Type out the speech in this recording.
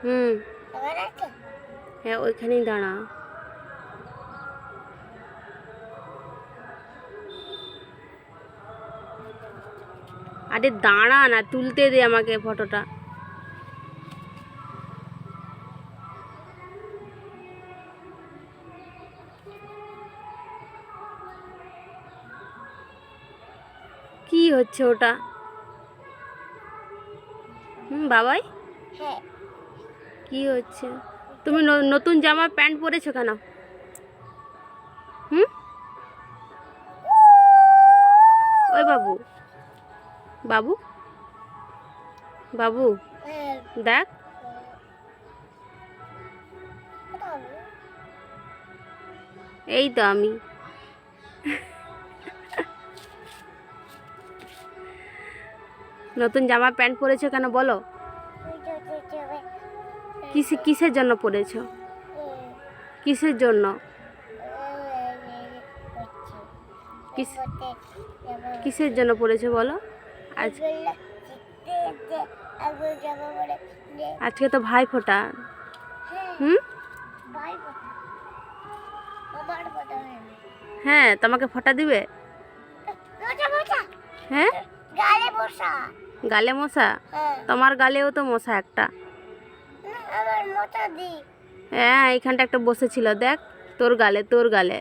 হুম। হ্যাঁ, ওইখানেই দাঁড়া। আরে দাঁড়া না, তুলতে দে আমাকে ফটোটা। কি হচ্ছে ওটা? বাবাই হ্যাঁ। কি হচ্ছে? তুমি নতুন জামা প্যান্ট পরেছো কেন? হুম। ওই বাবু, বাবু, বাবু, দেখ। এই তো আমি। নতুন জামা প্যান্ট পরেছো কেন বলো? কিসের জন্য পরেছো? কিসের জন্য? কিসের জন্য পরেছো বলো? আজকে তো ভাইফোঁটা। হুম। হ্যাঁ, তোমাকে ফোঁটা দিবে? হ্যাঁ, গালে মশা? তোমার গালেও তো মশা একটা। হ্যাঁ, এইখানটা একটা বসেছিল, দেখ তোর গালে।